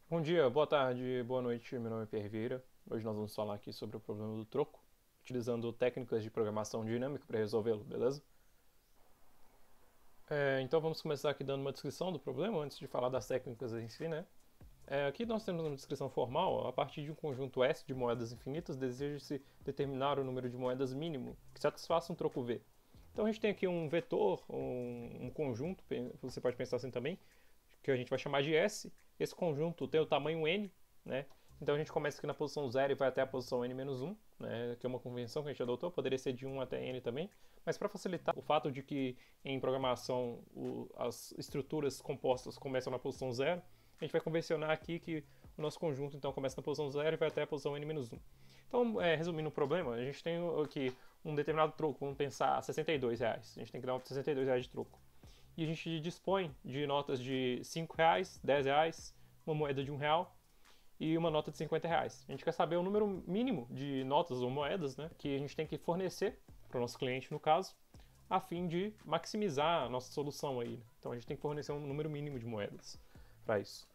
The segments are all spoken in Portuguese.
Bom dia, boa tarde, boa noite. Meu nome é Pierre Vieira. Hoje nós vamos falar aqui sobre o problema do troco, utilizando técnicas de programação dinâmica para resolvê-lo, beleza? Então vamos começar aqui dando uma descrição do problema, antes de falar das técnicas em si, né? Aqui nós temos uma descrição formal. A partir de um conjunto S de moedas infinitas, deseja-se determinar o número de moedas mínimo que satisfaça um troco V. Então a gente tem aqui um vetor, um conjunto, você pode pensar assim também, que a gente vai chamar de S. Esse conjunto tem o tamanho n, né? Então a gente começa aqui na posição 0 e vai até a posição n-1, né? Que é uma convenção que a gente adotou, poderia ser de 1 até n também. Mas para facilitar o fato de que em programação as estruturas compostas começam na posição 0, a gente vai convencionar aqui que o nosso conjunto então começa na posição 0 e vai até a posição n-1. Então, resumindo o problema, a gente tem aqui um determinado troco, vamos pensar R$ 62. A gente tem que dar R$ 62 de troco. E a gente dispõe de notas de R$ 5, R$ 10, uma moeda de R$ 1 e uma nota de R$ 50. A gente quer saber o número mínimo de notas ou moedas, né, que a gente tem que fornecer para o nosso cliente, no caso, a fim de maximizar a nossa solução aí. Então a gente tem que fornecer um número mínimo de moedas para isso.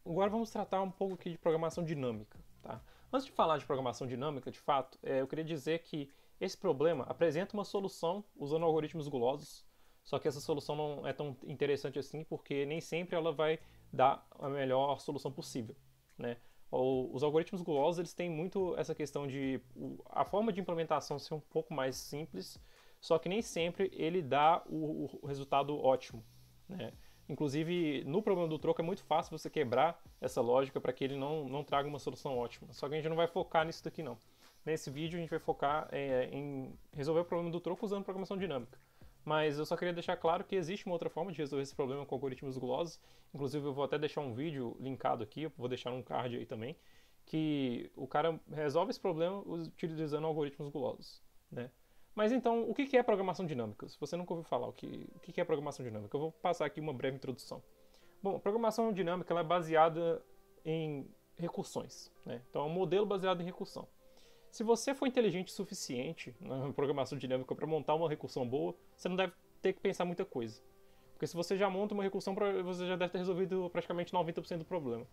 Agora vamos tratar um pouco aqui de programação dinâmica. Tá? Antes de falar de programação dinâmica, de fato, eu queria dizer que esse problema apresenta uma solução usando algoritmos gulosos, só que essa solução não é tão interessante assim, porque nem sempre ela vai dar a melhor solução possível. Né? Os algoritmos gulosos eles têm muito essa questão de a forma de implementação ser um pouco mais simples, só que nem sempre ele dá o resultado ótimo. Né? Inclusive, no problema do troco é muito fácil você quebrar essa lógica para que ele não traga uma solução ótima. Só que a gente não vai focar nisso daqui não. Nesse vídeo a gente vai focar em resolver o problema do troco usando programação dinâmica. Mas eu só queria deixar claro que existe uma outra forma de resolver esse problema com algoritmos gulosos. Inclusive eu vou até deixar um vídeo linkado aqui, eu vou deixar um card aí também, que o cara resolve esse problema utilizando algoritmos gulosos. Né? Mas então, o que é programação dinâmica? Se você nunca ouviu falar o que é programação dinâmica, eu vou passar aqui uma breve introdução. Bom, a programação dinâmica ela é baseada em recursões. Né? Então, é um modelo baseado em recursão. Se você for inteligente o suficiente na programação dinâmica para montar uma recursão boa, você não deve ter que pensar muita coisa. Porque se você já monta uma recursão, você já deve ter resolvido praticamente 90% do problema.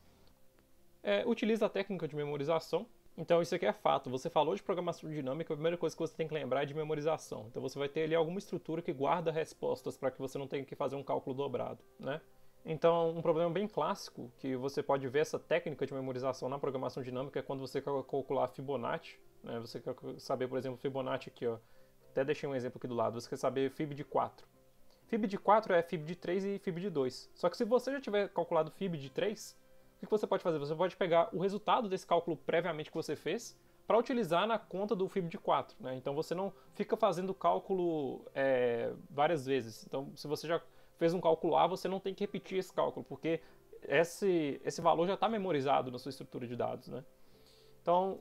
Utiliza a técnica de memorização. Então isso aqui é fato. Você falou de programação dinâmica, a primeira coisa que você tem que lembrar é de memorização. Então você vai ter ali alguma estrutura que guarda respostas para que você não tenha que fazer um cálculo dobrado, né? Então, um problema bem clássico que você pode ver essa técnica de memorização na programação dinâmica é quando você quer calcular Fibonacci. Né? Você quer saber, por exemplo, Fibonacci aqui, ó. Até deixei um exemplo aqui do lado. Você quer saber Fib de 4. Fib de 4 é Fib de 3 e Fib de 2. Só que se você já tiver calculado Fib de 3, o que você pode fazer? Você pode pegar o resultado desse cálculo previamente que você fez para utilizar na conta do Fib de 4. Né? Então você não fica fazendo cálculo várias vezes. Então, se você já fez um cálculo A, você não tem que repetir esse cálculo, porque esse valor já está memorizado na sua estrutura de dados. Né? Então,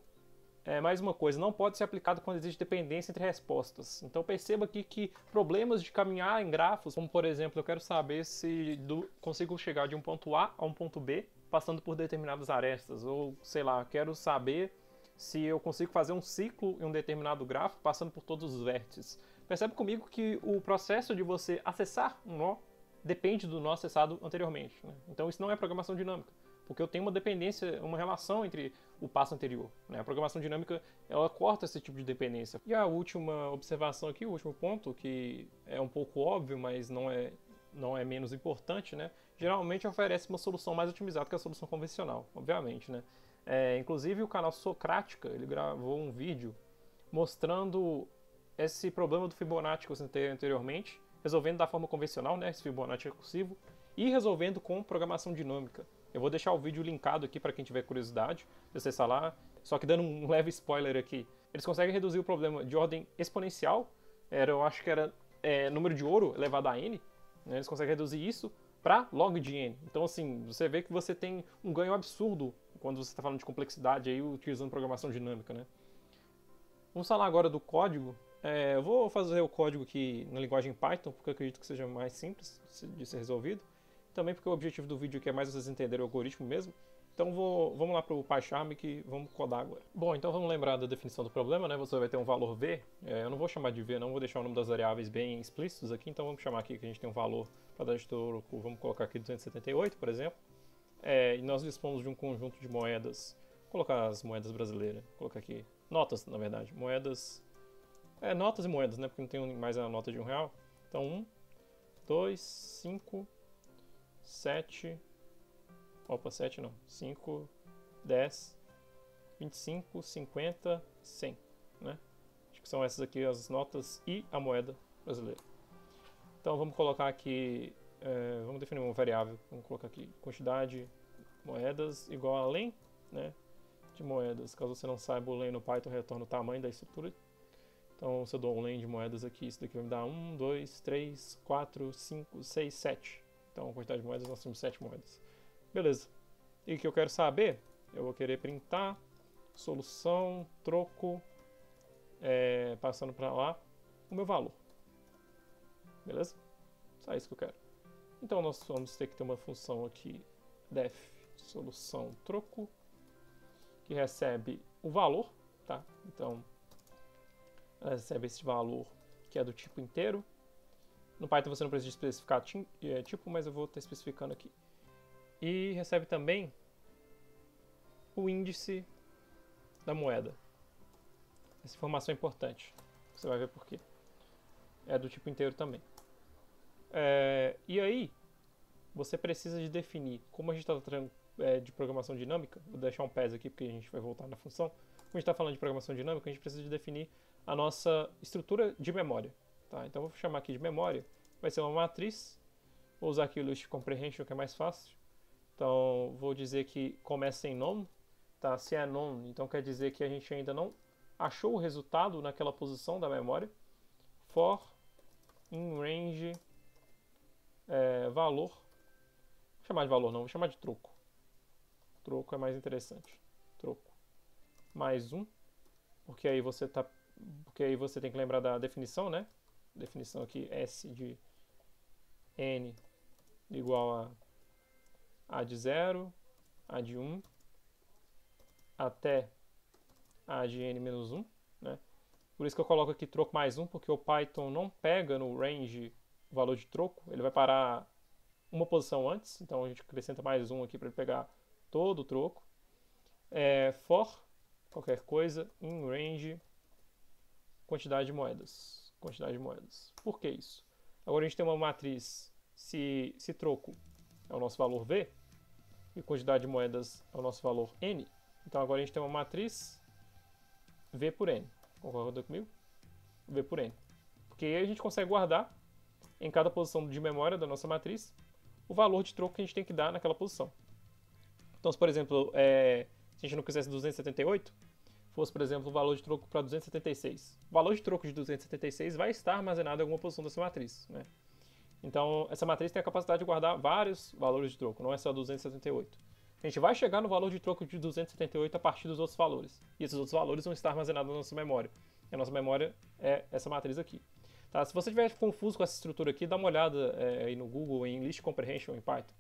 mais uma coisa, não pode ser aplicado quando existe dependência entre respostas. Então perceba aqui que problemas de caminhar em grafos, como por exemplo, eu quero saber se consigo chegar de um ponto A a um ponto B passando por determinadas arestas, ou sei lá, quero saber se eu consigo fazer um ciclo em um determinado grafo passando por todos os vértices. Percebe comigo que o processo de você acessar um nó depende do nó acessado anteriormente. Né? Então isso não é programação dinâmica, porque eu tenho uma dependência, uma relação entre o passo anterior. Né? A programação dinâmica ela corta esse tipo de dependência. E a última observação aqui, o último ponto, que é um pouco óbvio, mas não é menos importante, né? Geralmente oferece uma solução mais otimizada que a solução convencional, obviamente. Né? Inclusive o canal Socrática ele gravou um vídeo mostrando esse problema do Fibonacci que eu citei anteriormente, resolvendo da forma convencional, né, esse Fibonacci recursivo, e resolvendo com programação dinâmica. Eu vou deixar o vídeo linkado aqui para quem tiver curiosidade de acessar lá. Só que dando um leve spoiler aqui, eles conseguem reduzir o problema de ordem exponencial, eu acho que era número de ouro elevado a n, né? Eles conseguem reduzir isso para log de n. Então assim, você vê que você tem um ganho absurdo quando você está falando de complexidade aí utilizando programação dinâmica. Né? Vamos falar agora do código. Eu vou fazer o código aqui na linguagem Python, porque eu acredito que seja mais simples de ser resolvido. Também porque o objetivo do vídeo aqui é mais vocês entenderem o algoritmo mesmo. Então vamos lá para o PyCharm que vamos codar agora. Bom, então vamos lembrar da definição do problema, né? Você vai ter um valor V. Eu não vou chamar de V, não vou deixar o nome das variáveis bem explícitos aqui, então vamos chamar aqui que a gente tem um valor Para dar de troco, vamos colocar aqui 278, por exemplo. E nós dispomos de um conjunto de moedas. Vou colocar as moedas brasileiras. Vou colocar aqui notas, na verdade. Moedas. Notas e moedas, né? Porque não tem mais a nota de R$1. Então 1, 2, 5, 7. Opa, 7 não. 5, 10, 25, 50, 100. Né? Acho que são essas aqui as notas e a moeda brasileira. Então vamos colocar aqui. Vamos definir uma variável. Vamos colocar aqui quantidade moedas igual a len, né, de moedas. Caso você não saiba, o len no Python retorna o tamanho da estrutura. Então, se eu dou um len de moedas aqui, isso daqui vai me dar 1, 2, 3, 4, 5, 6, 7. Então, a quantidade de moedas, nós temos 7 moedas. Beleza. E o que eu quero saber, eu vou querer printar solução, troco, passando para lá, o meu valor. Beleza? Só isso que eu quero. Então, nós vamos ter que ter uma função aqui, def solução troco, que recebe o valor, tá? Então, ela recebe esse valor que é do tipo inteiro. No Python você não precisa especificar tipo, mas eu vou estar especificando aqui. E recebe também o índice da moeda. Essa informação é importante. Você vai ver por quê. É do tipo inteiro também. E aí, você precisa de definir, como a gente está tratando de programação dinâmica, vou deixar um PES aqui porque a gente vai voltar na função. Como a gente está falando de programação dinâmica, a gente precisa de definir a nossa estrutura de memória. Tá? Então, eu vou chamar aqui de memória, vai ser uma matriz. Vou usar aqui o list comprehension, que é mais fácil. Então, vou dizer que começa em none. Tá? Se é none, então quer dizer que a gente ainda não achou o resultado naquela posição da memória. For in range valor. Vou chamar de valor não, vou chamar de troco. Troco é mais interessante. Troco. Mais 1. Porque aí você tem que lembrar da definição, né? Definição aqui, S de N igual a de 0, A de 1, até A de N menos 1, né? Por isso que eu coloco aqui troco mais 1, porque o Python não pega no range o valor de troco, ele vai parar uma posição antes, então a gente acrescenta mais 1 aqui para ele pegar todo o troco. For, qualquer coisa, in range, quantidade de moedas. Quantidade de moedas. Por que isso? Agora a gente tem uma matriz, se troco é o nosso valor V, e quantidade de moedas é o nosso valor N, então agora a gente tem uma matriz V por N. Concorda comigo? V por N. Porque aí a gente consegue guardar em cada posição de memória da nossa matriz o valor de troco que a gente tem que dar naquela posição. Então, se por exemplo, se a gente não quisesse 278, fosse, por exemplo, o valor de troco para 276. O valor de troco de 276 vai estar armazenado em alguma posição dessa matriz, né? Então, essa matriz tem a capacidade de guardar vários valores de troco, não é só 278. A gente vai chegar no valor de troco de 278 a partir dos outros valores. E esses outros valores vão estar armazenados na nossa memória. E a nossa memória é essa matriz aqui. Tá? Se você estiver confuso com essa estrutura aqui, dá uma olhada aí no Google em List Comprehension em Python.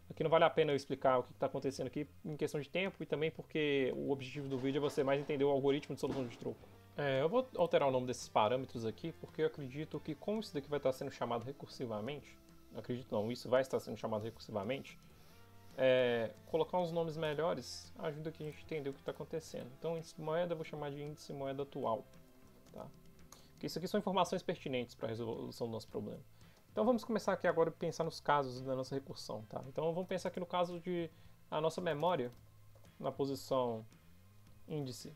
Aqui não vale a pena eu explicar o que está acontecendo aqui em questão de tempo e também porque o objetivo do vídeo é você mais entender o algoritmo de solução de troco. Eu vou alterar o nome desses parâmetros aqui porque eu acredito que como isso daqui vai estar sendo chamado recursivamente, isso vai estar sendo chamado recursivamente, colocar uns nomes melhores ajuda que a gente entender o que está acontecendo. Então, índice de moeda eu vou chamar de índice moeda atual. Tá? Porque isso aqui são informações pertinentes para a resolução do nosso problema. Então vamos começar aqui agora a pensar nos casos da nossa recursão. Tá? Então vamos pensar aqui no caso de a nossa memória na posição índice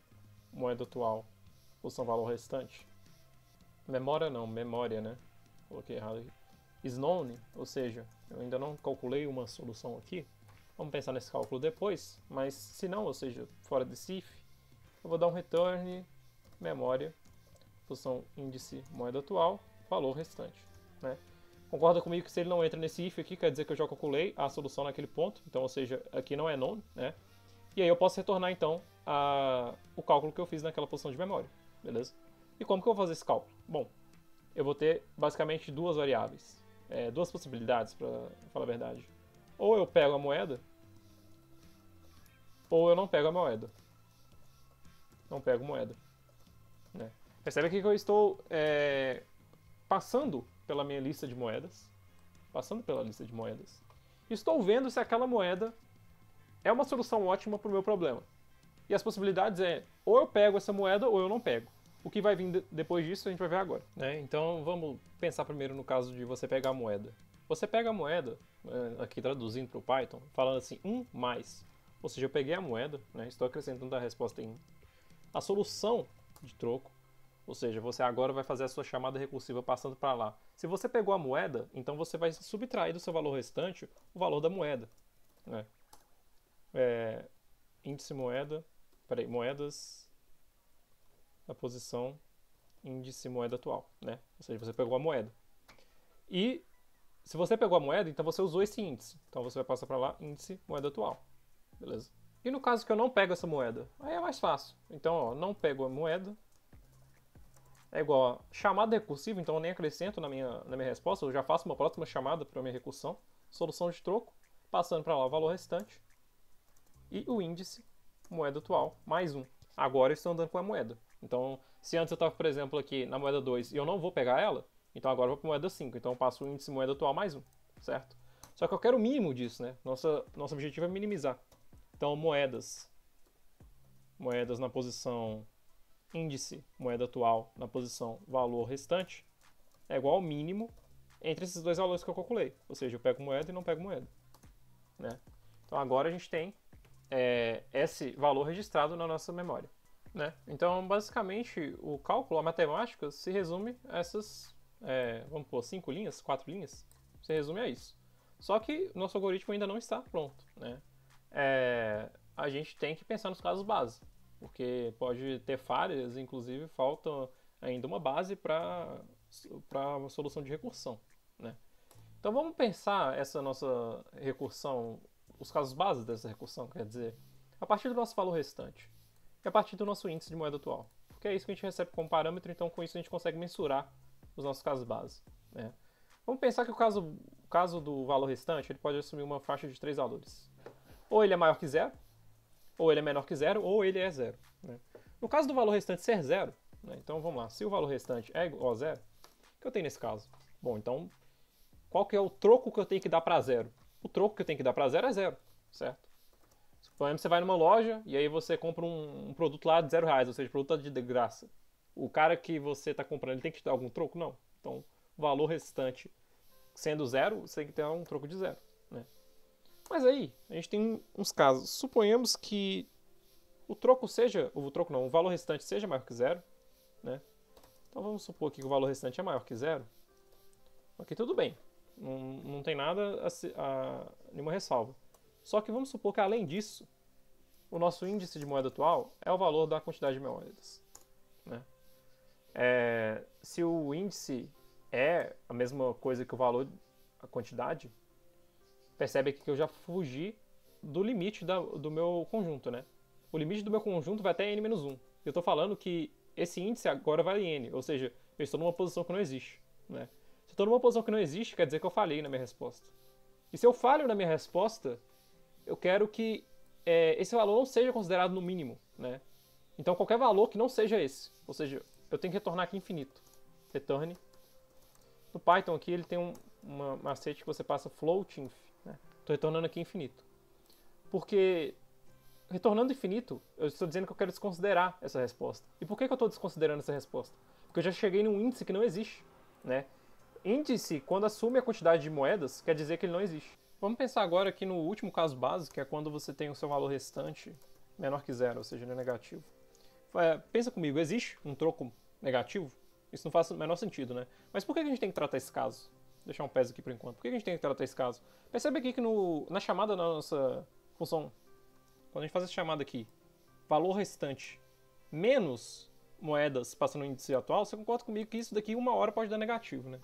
moeda atual, posição valor restante. Memória não, memória, né? Coloquei errado aqui. Is known, ou seja, eu ainda não calculei uma solução aqui. Vamos pensar nesse cálculo depois, mas se não, ou seja, fora desse if, eu vou dar um return memória, posição índice moeda atual, valor restante. Né? Concorda comigo que se ele não entra nesse if aqui, quer dizer que eu já calculei a solução naquele ponto, então, ou seja, aqui não é known, né? E aí eu posso retornar então o cálculo que eu fiz naquela posição de memória, beleza? E como que eu vou fazer esse cálculo? Bom, eu vou ter basicamente duas variáveis, duas possibilidades, para falar a verdade. Ou eu pego a moeda, ou eu não pego a moeda. Não pego moeda. Né? Percebe aqui que eu estou passando pela minha lista de moedas. passando pela lista de moedas. Estou vendo se aquela moeda é uma solução ótima para o meu problema. E as possibilidades é, ou eu pego essa moeda ou eu não pego. O que vai vir depois disso a gente vai ver agora, né? Então vamos pensar primeiro no caso de você pegar a moeda. Você pega a moeda, aqui traduzindo para o Python, falando assim, 1 mais. Ou seja, eu peguei a moeda, né? Estou acrescentando a resposta em 1. A solução de troco, ou seja, você agora vai fazer a sua chamada recursiva passando para lá. Se você pegou a moeda, então você vai subtrair do seu valor restante o valor da moeda, né? Índice moeda, moedas na posição índice moeda atual, né? Ou seja, você pegou a moeda. E se você pegou a moeda, então você usou esse índice. Então você vai passar para lá índice moeda atual, beleza? E no caso que eu não pego essa moeda, aí é mais fácil. Então, ó, não pego a moeda, é igual a chamada recursiva, então eu nem acrescento na minha resposta, eu já faço uma próxima chamada para a minha recursão, solução de troco, passando para lá o valor restante, e o índice moeda atual, mais 1. Agora eu estou andando com a moeda. Então, se antes eu estava, por exemplo, aqui na moeda 2 e eu não vou pegar ela, então agora eu vou para a moeda 5. Então eu passo o índice moeda atual mais 1, certo? Só que eu quero o mínimo disso, né? Nosso objetivo é minimizar. Então, moedas na posição índice moeda atual na posição valor restante é igual ao mínimo entre esses dois valores que eu calculei. Ou seja, eu pego moeda e não pego moeda, né? Então agora a gente tem esse valor registrado na nossa memória, né? Então basicamente o cálculo, a matemática, se resume a essas, vamos pôr 5 linhas, 4 linhas, se resume a isso. Só que o nosso algoritmo ainda não está pronto, né? A gente tem que pensar nos casos base, porque pode ter falhas, inclusive falta ainda uma base para uma solução de recursão, né? Então vamos pensar essa nossa recursão, os casos base dessa recursão, quer dizer, a partir do nosso valor restante e a partir do nosso índice de moeda atual, porque é isso que a gente recebe como parâmetro, então com isso a gente consegue mensurar os nossos casos base, né? Vamos pensar que o caso do valor restante ele pode assumir uma faixa de 3 valores. Ou ele é maior que zero, ou ele é menor que zero, ou ele é zero, né? No caso do valor restante ser zero, né, então vamos lá, se o valor restante é igual a zero, o que eu tenho nesse caso? Bom, então, qual que é o troco que eu tenho que dar para zero? O troco que eu tenho que dar para zero é zero, certo? Por exemplo, você vai numa loja e aí você compra um produto lá de R$0, ou seja, produto de graça. O cara que você está comprando, ele tem que te dar algum troco? Não. Então, o valor restante sendo zero, você tem que ter um troco de zero, né? Mas aí, a gente tem uns casos. Suponhamos que o valor restante seja maior que zero, né? Então vamos supor aqui que o valor restante é maior que zero. Ok, tudo bem. Não tem nada nenhuma ressalva. Só que vamos supor que além disso, o nosso índice de moeda atual é o valor da quantidade de moedas, né? Se o índice é a mesma coisa que o valor, a quantidade, percebe aqui que eu já fugi do limite do meu conjunto, né? O limite do meu conjunto vai até n-1. Eu estou falando que esse índice agora vale n, ou seja, eu estou numa posição que não existe, né? Se eu estou numa posição que não existe, quer dizer que eu falhei na minha resposta. E se eu falho na minha resposta, eu quero que esse valor não seja considerado no mínimo, né? Então qualquer valor que não seja esse, ou seja, eu tenho que retornar aqui infinito. Return. No Python aqui ele tem uma macete que você passa floating, né? Estou retornando aqui infinito. Porque retornando infinito, eu estou dizendo que eu quero desconsiderar essa resposta. E por que eu estou desconsiderando essa resposta? Porque eu já cheguei num índice que não existe, né? Índice, quando assume a quantidade de moedas, quer dizer que ele não existe. Vamos pensar agora aqui no último caso básico, que é quando você tem o seu valor restante menor que zero, ou seja, ele é negativo. Pensa comigo, existe um troco negativo? Isso não faz o menor sentido, né? Mas por que a gente tem que tratar esse caso? Vou deixar um peso aqui por enquanto. Por que a gente tem que tratar esse caso? Percebe aqui que na chamada da nossa função, quando a gente faz essa chamada aqui, valor restante menos moedas passando no índice atual, você concorda comigo que isso daqui uma hora pode dar negativo, né?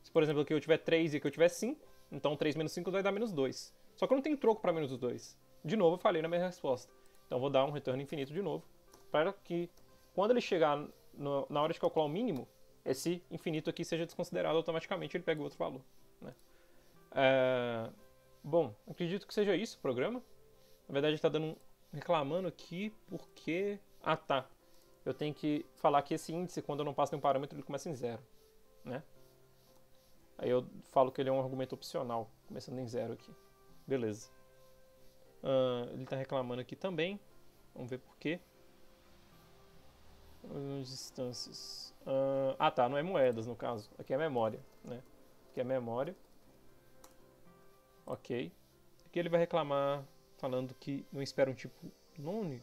Se, por exemplo, aqui eu tiver 3 e aqui eu tiver 5, então 3 menos 5 vai dar menos 2. Só que eu não tenho troco para menos 2. De novo, eu falei na minha resposta. Então eu vou dar um retorno infinito de novo, para que quando ele chegar na hora de calcular o mínimo, esse infinito aqui seja desconsiderado automaticamente, ele pega o outro valor, né? Bom, acredito que seja isso o programa. Na verdade, ele está reclamando aqui porque... Ah, tá. Eu tenho que falar que esse índice, quando eu não passo nenhum parâmetro, ele começa em zero, né? Aí eu falo que ele é um argumento opcional, começando em 0 aqui. Beleza. Ele está reclamando aqui também. Vamos ver por quê. As instâncias. Tá, não é moedas no caso. Aqui é memória, né? Aqui é memória. Ok. Aqui ele vai reclamar falando que não espera um tipo none.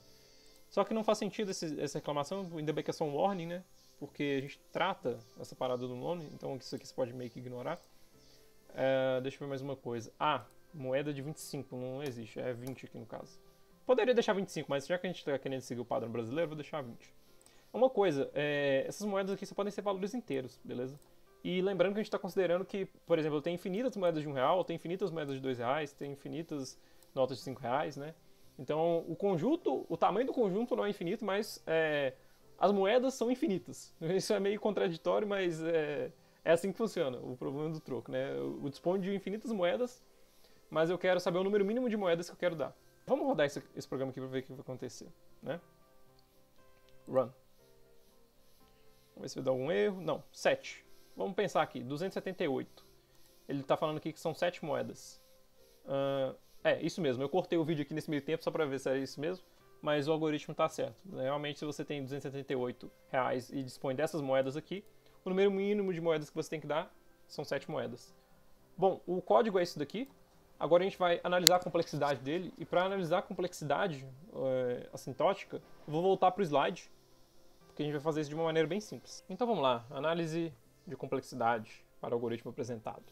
Só que não faz sentido essa reclamação, ainda bem que é só um warning, né? Porque a gente trata essa parada do none, então isso aqui você pode meio que ignorar. Deixa eu ver mais uma coisa. Moeda de 25, não existe, é 20 aqui no caso. Poderia deixar 25, mas já que a gente está querendo seguir o padrão brasileiro, vou deixar 20. Uma coisa, essas moedas aqui só podem ser valores inteiros, beleza? E lembrando que a gente está considerando que, por exemplo, tem infinitas moedas de R$1, tem infinitas moedas de R$2, tem infinitas notas de R$5, né? Então, o tamanho do conjunto não é infinito, mas as moedas são infinitas. Isso é meio contraditório, mas é assim que funciona o problema do troco, né? Eu disponho de infinitas moedas, mas eu quero saber o número mínimo de moedas que eu quero dar. Vamos rodar esse programa aqui para ver o que vai acontecer, né? Run. Vamos ver se vai dar algum erro. Não, 7. Vamos pensar aqui, 278. Ele está falando aqui que são 7 moedas. Isso mesmo. Eu cortei o vídeo aqui nesse meio tempo só para ver se é isso mesmo, mas o algoritmo está certo. Realmente, se você tem R$278 e dispõe dessas moedas aqui, o número mínimo de moedas que você tem que dar são 7 moedas. Bom, o código é esse daqui. Agora a gente vai analisar a complexidade dele, e para analisar a complexidade assintótica, eu vou voltar para o slide, porque a gente vai fazer isso de uma maneira bem simples. Então vamos lá, análise de complexidade para o algoritmo apresentado.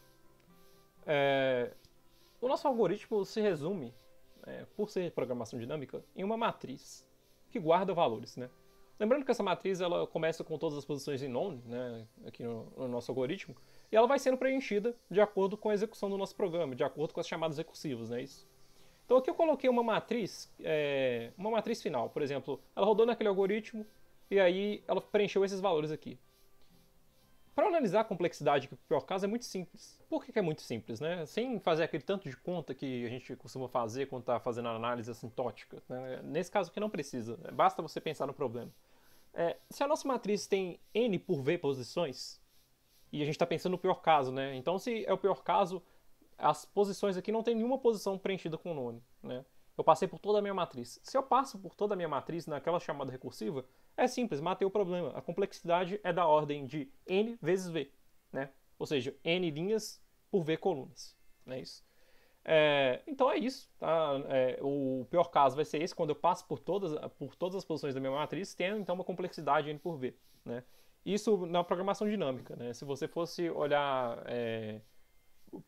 O nosso algoritmo se resume, por ser programação dinâmica, em uma matriz que guarda valores, né? Lembrando que essa matriz ela começa com todas as posições em none, né, aqui no nosso algoritmo, e ela vai sendo preenchida de acordo com a execução do nosso programa, de acordo com as chamadas recursivas, né, isso. Então aqui eu coloquei uma matriz final, por exemplo, ela rodou naquele algoritmo e aí ela preencheu esses valores aqui. Para analisar a complexidade, que no pior caso é muito simples. Por que é muito simples, né? Sem fazer aquele tanto de conta que a gente costuma fazer quando está fazendo a análise assintótica, né? Nesse caso aqui não precisa, basta você pensar no problema. Se a nossa matriz tem n por v posições, e a gente está pensando no pior caso, né? Então se é o pior caso, as posições aqui não tem nenhuma posição preenchida com none, né? Eu passei por toda a minha matriz. Se eu passo por toda a minha matriz naquela chamada recursiva, é simples, matei o problema. A complexidade é da ordem de n vezes v, né? Ou seja, n linhas por v colunas, né? Isso. Então é isso, tá? O pior caso vai ser esse, quando eu passo por todas as posições da minha matriz, tendo então uma complexidade n por v, né? Isso na programação dinâmica, né? Se você fosse olhar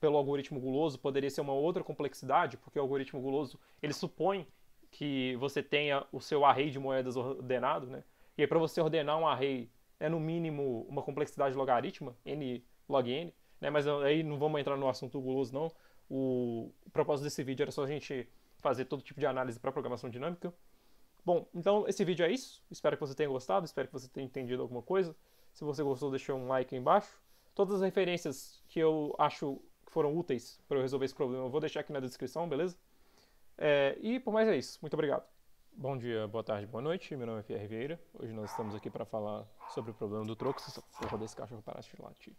pelo algoritmo guloso, poderia ser uma outra complexidade, porque o algoritmo guloso ele supõe que você tenha o seu array de moedas ordenado, né? E aí para você ordenar um array é no mínimo uma complexidade logarítmica, n log n, né? Mas aí não vamos entrar no assunto guloso não. O propósito desse vídeo era só a gente fazer todo tipo de análise para programação dinâmica. Bom, então esse vídeo é isso. Espero que você tenha gostado, espero que você tenha entendido alguma coisa. Se você gostou, deixa um like aí embaixo. Todas as referências que eu acho que foram úteis para eu resolver esse problema eu vou deixar aqui na descrição, beleza? E por mais é isso. Muito obrigado. Bom dia, boa tarde, boa noite. Meu nome é Pierre Vieira. Hoje nós estamos aqui para falar sobre o problema do troco. Se eu rodar esse cachorro parar de latir.